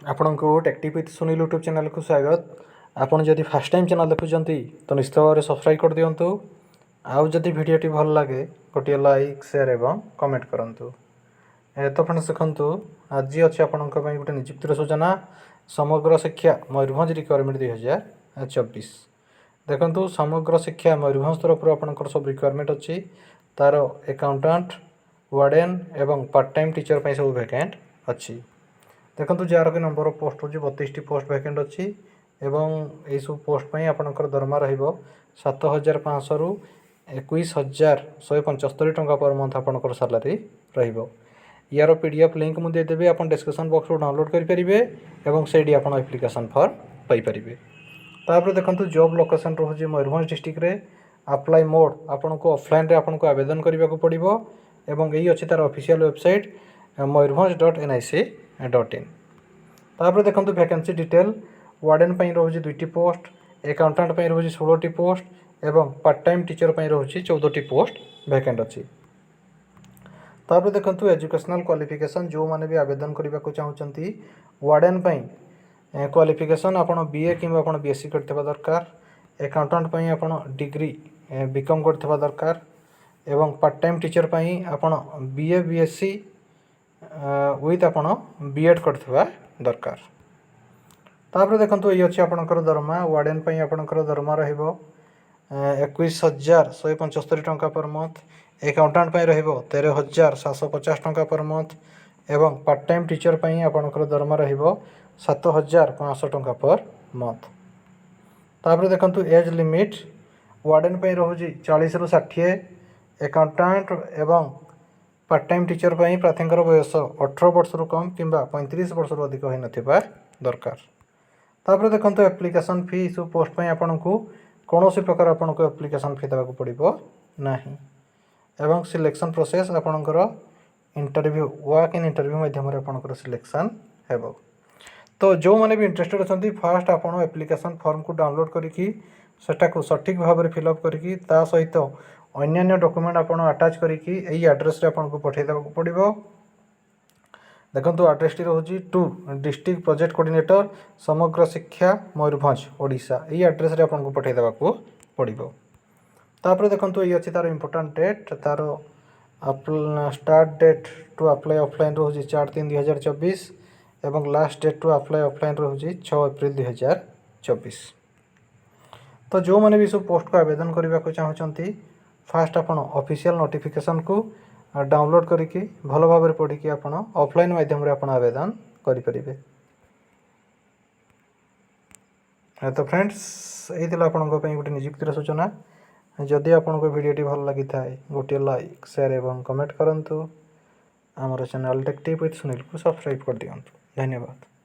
ଆପଣଙ୍କୁ ଟେକ୍ଟିକ୍ with Sunil YouTube channel को स्वागत। आपन जदि फर्स्ट टाइम चैनल देखुचंती तो निश्चित भाव सब्सक्राइब कर दियंतु। आउ जदि वीडियोटी भल लगे गोटे लाइक शेयर एवं कमेंट करंतु। तो फ्रेंड्स देखंतु आज अच्छे आपनक पई गोटे नियुक्तिर सूचना समग्र शिक्षा मयूरभंज रिक्वायरमेंट 2024। देखंतु समग्र शिक्षा मयूरभंज तरफ आपनकर सब रिक्वायरमेंट अच्छी तार अकाउंटेंट वार्डन एवं पार्ट टाइम टीचर पई सब वैकेंट अच्छी। देखो जार के नंबर ऑफ पोस्ट होची 32 पोस्ट वैकेंट अच्छी एवं यही सब पोस्ट पर आपंकर दरमा रहिबो 7500 रु 21175 टंका पर मंथ आपंकर सैलरी रहिबो। यार पीडीएफ लिंक मुझे देदेवी आप डिस्क्रिप्शन बॉक्स रो डाउनलोड करेंगे और से एप्लिकेशन फॉर्म पाइपर। तापर देखो जॉब लोकेशन रोचे मयूरभंज डिस्ट्रिक्ट रे। अप्लाई मोड आपन को ऑफलाइन रे आपन को आवेदन करने को पड़ो और यही अच्छी तार ऑफिशियल वेबसाइट moyurbhanj.nic.in। तापर देखो वैकेंसी डिटेल वार्डन रोचे 2टी पोस्ट, अकाउंटेंट रोचे 16टी पोस्ट एवं पार्ट टाइम टीचर रोचे 14टी पोस्ट वैकेंट अच्छी। तापर देखो एजुकेशनल क्वालिफिकेशन जो मैंने भी आवेदन करने को चाहते वार्डन क्वालिफिकेशन आपन बीए कि बीएससी करथिबा दरकार। अकाउंटेंट आपन डिग्री बीकॉम करथिबा दरकार एवं पार्ट टाइम टीचर आपन बीए बीएससी विथ आपन बीएड करथिबा दरकार। तापर देखो ये अच्छे आपनकर दरमा वार्डन आपनकर दरमा रहिबो 21175 टंका पर मंथ, अकाउंटेंट रहिबो 13750 टंका पर मंथ एवं पार्ट टाइम टीचर आपनकर दरमा रहिबो 7500 टंका पर मंथ। तापर देखो एज लिमिट वार्डन रोचे 40 रु 60, अकाउंटेंट एवं पार्ट टाइम टीचर प्रार्थींकर बयस 18 वर्ष रु कम कि 35 वर्ष रु अधिक होई नथिबा दरकार। तापर देखो एप्लिकेशन फी सब पोस्ट आपन को कौन सी प्रकार आपन को एप्लिकेशन फी देवाक पड़ो नहीं एवं सिलेक्शन प्रोसेस आपनकर इंटरव्यू वॉक इन इंटरव्यू माध्यम आपनकर सिलेक्शन हेबो। तो जो मैंने भी इंटरेस्टेड अच्छा फास्ट आपन एप्लिकेशन फॉर्म को डाउनलोड करिकी सेटा को सठिक भाव में फिलअप करिकी ता सहित अन्य डॉक्यूमेंट आपन अटैच करिकी एई एड्रेस रे आपन को पठै देबाक पड़िबो। देखो एड्रेस टी रोची 2 district project coordinator Samagra Shiksha Mayurbhanj Odisha एई एड्रेस रे आपन को पठै देबाक पड़िबो। तापर देखो ये अच्छी तार इंपोर्टेंट डेट तार start date to apply offline रोची 4/3/2024 एवं last date to apply offline रोची 6 एप्रिल 2024। तो जो मैंने भी सब पोस्ट को आवेदन करने को चाहते फास्ट आपन ऑफिशियल नोटिफिकेशन को डाउनलोड करके भल भाव में पढ़ी आपन ऑफलाइन माध्यम रे आपन आवेदन करें। तो फ्रेंड्स यही आपन गोटे नियुक्तिर सूचना। जदि आपन को वीडियोटी भल लगी थाए गोटे लाइक शेयर एवं कमेंट करंतु। आमर चैनल टेक्टिक विथ सुनील को सब्सक्राइब कर दियंतु। धन्यवाद।